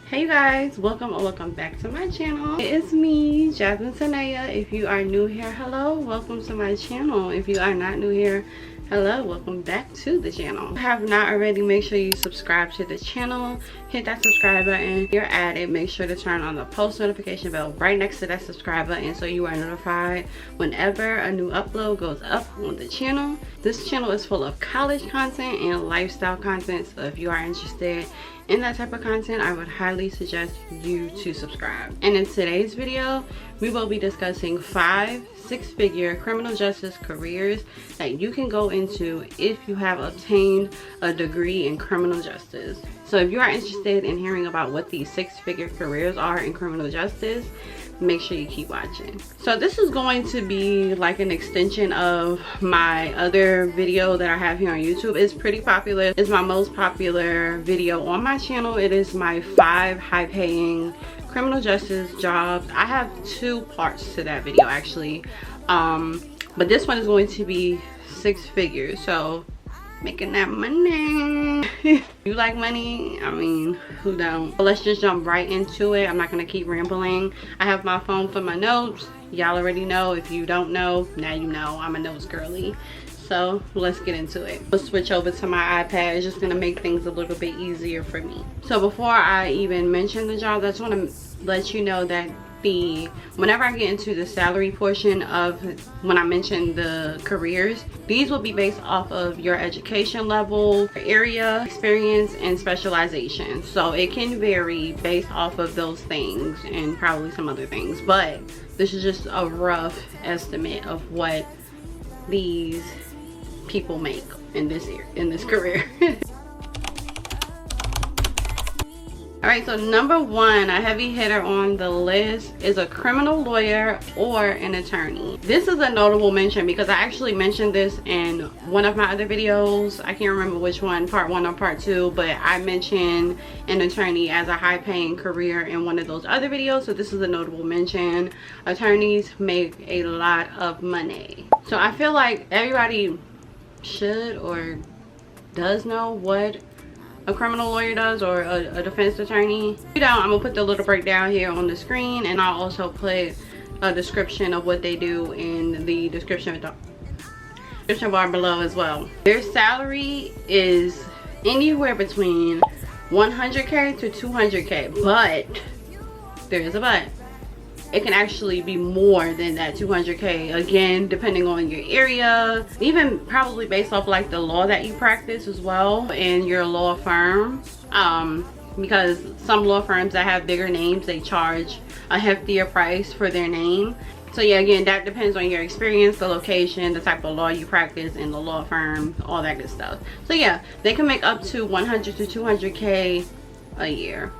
Hey you guys, welcome or welcome back to my channel. It's me, Jazmine Tanaya. If you are new here, hello, welcome to my channel. If you are not new here, hello, welcome back to the channel. If you have not already, make sure you subscribe to the channel, hit that subscribe button. If you're at it, make sure to turn on the post notification bell right next to that subscribe button so you are notified whenever a new upload goes up on the channel. This channel is full of college content and lifestyle content, so if you are interested in that type of content, I would highly suggest you to subscribe. And in today's video, we will be discussing 5 six-figure criminal justice careers that you can go into if you have obtained a degree in criminal justice. So if you are interested in hearing about what these six-figure careers are in criminal justice, make sure you keep watching. So this is going to be like an extension of my other video that I have here on YouTube. It's pretty popular. It's my most popular video on my channel. It is my 5 high-paying criminal justice jobs. I have 2 parts to that video actually, but this one is going to be 6 figures, so making that money. You like money? I mean, who don't? But let's just jump right into it. I'm not gonna keep rambling. I have my phone for my notes. Y'all already know. If you don't know, now you know. I'm a notes girly. So let's get into it. We'll switch over to my iPad. It's just gonna make things a little bit easier for me. So before I even mention the job, I just want to let you know that whenever I get into the salary portion of when I mention the careers, these will be based off of your education level, area, experience, and specialization. So it can vary based off of those things and probably some other things, but this is just a rough estimate of what these people make in this career. Alright, so number 1, a heavy hitter on the list, is a criminal lawyer or an attorney. This is a notable mention because I actually mentioned this in one of my other videos. I can't remember which one, part 1 or part 2, but I mentioned an attorney as a high-paying career in one of those other videos, so this is a notable mention. Attorneys make a lot of money. So I feel like everybody should or does know what a criminal lawyer does, or a defense attorney. If you don't, I'm gonna put the little breakdown here on the screen, and I'll also put a description of what they do in the description bar below as well. Their salary is anywhere between 100K to 200K, but there is a but. It can actually be more than that 200K, again depending on your area, even probably based off like the law that you practice as well in your law firm, because some law firms that have bigger names, they charge a heftier price for their name. So yeah, again, that depends on your experience, the location, the type of law you practice in the law firm, all that good stuff. So yeah, they can make up to 100 to 200K a year.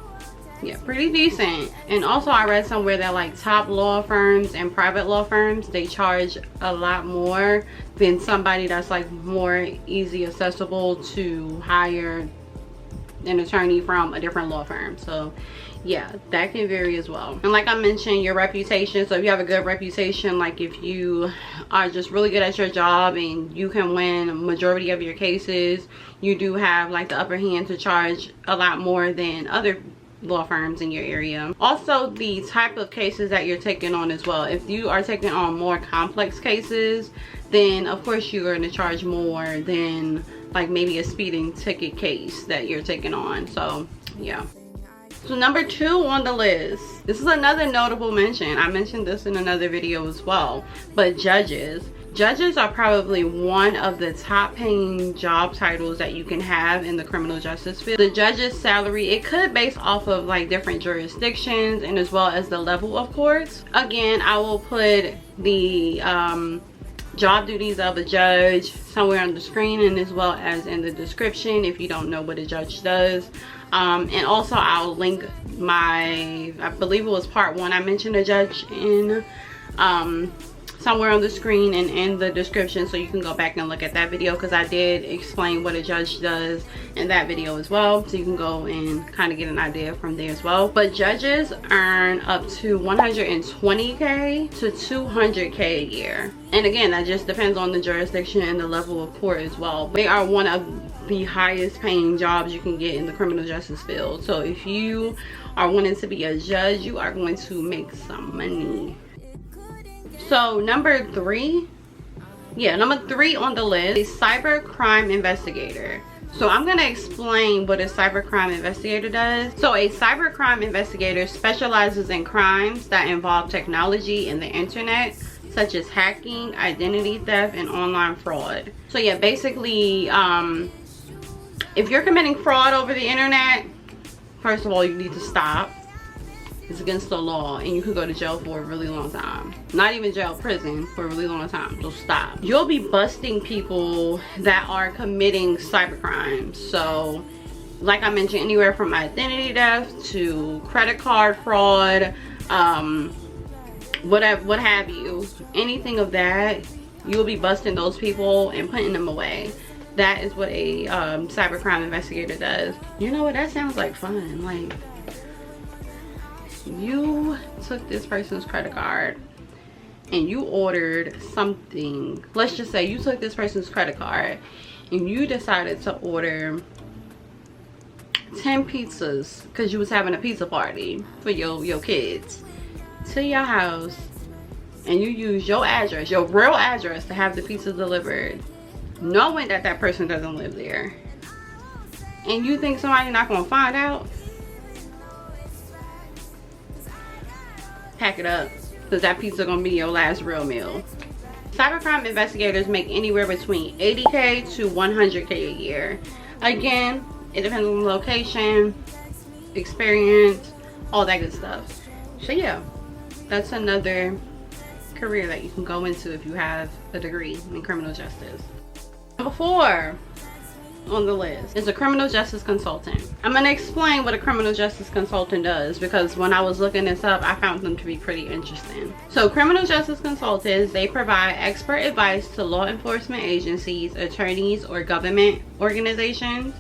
Yeah, pretty decent. And also I read somewhere that like top law firms and private law firms, they charge a lot more than somebody that's like more easy accessible to hire an attorney from a different law firm. So yeah, that can vary as well. And like I mentioned, your reputation. So if you have a good reputation, like if you are just really good at your job and you can win a majority of your cases, you do have like the upper hand to charge a lot more than other law firms in your area. Also, the type of cases that you're taking on as well. If you are taking on more complex cases, then of course you're going to charge more than like maybe a speeding ticket case that you're taking on. So yeah. So number 2 on the list, this is another notable mention. I mentioned this in another video as well, but judges. Judges are probably one of the top paying job titles that you can have in the criminal justice field. The judge's salary, it could base off of like different jurisdictions and as well as the level of courts. Again, I will put the job duties of a judge somewhere on the screen and as well as in the description if you don't know what a judge does. And also I'll link my, I believe it was part 1, I mentioned a judge in somewhere on the screen and in the description, so you can go back and look at that video because I did explain what a judge does in that video as well, so you can go and kind of get an idea from there as well. But judges earn up to 120K to 200K a year, and again that just depends on the jurisdiction and the level of court as well. They are one of the highest paying jobs you can get in the criminal justice field. So if you are wanting to be a judge, you are going to make some money. So number three on the list is cybercrime investigator. So I'm going to explain what a cybercrime investigator does. So a cybercrime investigator specializes in crimes that involve technology and the internet, such as hacking, identity theft, and online fraud. So yeah, basically, if you're committing fraud over the internet, first of all, you need to stop. It's against the law, and you could go to jail for a really long time. Not even jail, prison for a really long time. So stop. You'll be busting people that are committing cybercrimes. So like I mentioned, anywhere from identity theft to credit card fraud, what have you, anything of that, you'll be busting those people and putting them away. That is what a cybercrime investigator does. You know what, that sounds like fun. Like, you took this person's credit card and you ordered something. Let's just say you took this person's credit card and you decided to order 10 pizzas because you was having a pizza party for your kids to your house, and you use your address, your real address, to have the pizza delivered, knowing that that person doesn't live there. And you think somebody's not gonna find out? Pack it up, because that pizza gonna be your last real meal. Cybercrime investigators make anywhere between 80K to 100K a year. Again, it depends on the location, experience, all that good stuff. So yeah, that's another career that you can go into if you have a degree in criminal justice. Number 4 on the list is a criminal justice consultant. I'm going to explain what a criminal justice consultant does, because when I was looking this up, I found them to be pretty interesting. So criminal justice consultants, they provide expert advice to law enforcement agencies, attorneys, or government organizations.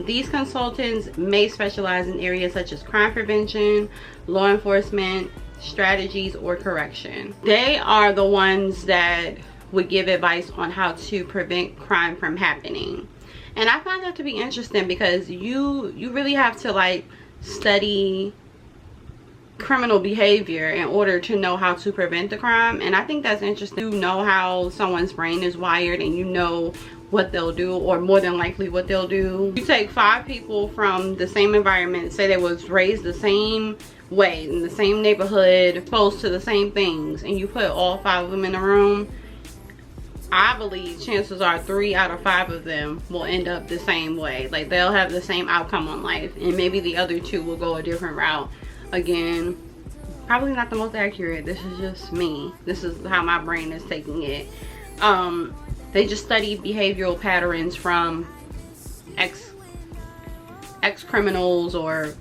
These consultants may specialize in areas such as crime prevention, law enforcement, strategies, or correction. They are the ones that would give advice on how to prevent crime from happening. And I find that to be interesting, because you really have to like study criminal behavior in order to know how to prevent the crime. And I think that's interesting. You know how someone's brain is wired, and you know what they'll do, or more than likely what they'll do. You take 5 people from the same environment, say they was raised the same way in the same neighborhood, exposed to the same things, and you put all 5 of them in a room, I believe chances are 3 out of 5 of them will end up the same way. Like, they'll have the same outcome on life, and maybe the other 2 will go a different route. Again, probably not the most accurate. This is just me. This is how my brain is taking it. They just study behavioral patterns from ex-criminals or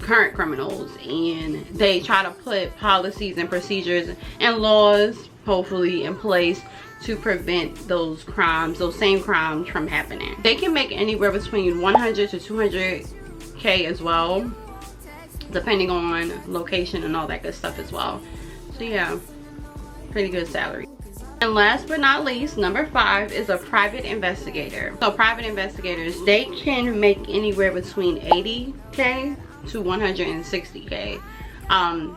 current criminals, and they try to put policies and procedures and laws, hopefully, in place to prevent those crimes, those same crimes, from happening. They can make anywhere between 100 to 200K as well, depending on location and all that good stuff as well. So yeah, pretty good salary. And last but not least, number 5 is a private investigator. So private investigators, they can make anywhere between 80K to 160K.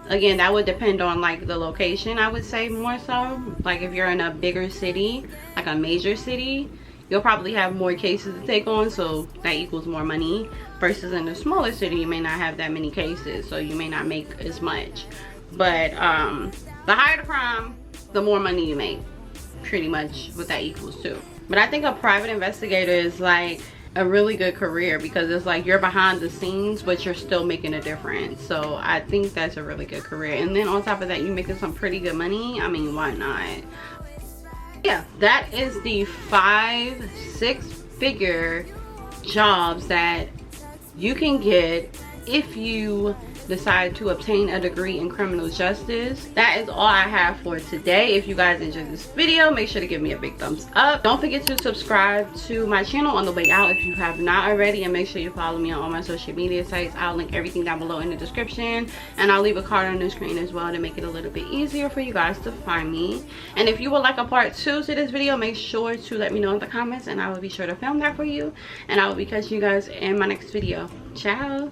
Again, that would depend on like the location, I would say, more so. Like if you're in a bigger city, like a major city, you'll probably have more cases to take on, so that equals more money, versus in a smaller city, you may not have that many cases, so you may not make as much. But the higher the crime, the more money you make, pretty much what that equals to. But I think a private investigator is like a really good career, because it's like you're behind the scenes, but you're still making a difference. So I think that's a really good career. And then on top of that, you're making some pretty good money. I mean, why not? Yeah, that is the 5 6-figure jobs that you can get if you decide to obtain a degree in criminal justice. That is all I have for today. If you guys enjoyed this video, make sure to give me a big thumbs up. Don't forget to subscribe to my channel on the way out if you have not already, and make sure you follow me on all my social media sites. I'll link everything down below in the description, and I'll leave a card on the screen as well to make it a little bit easier for you guys to find me. And if you would like a part 2 to this video, make sure to let me know in the comments, and I will be sure to film that for you. And I will be catching you guys in my next video. Ciao.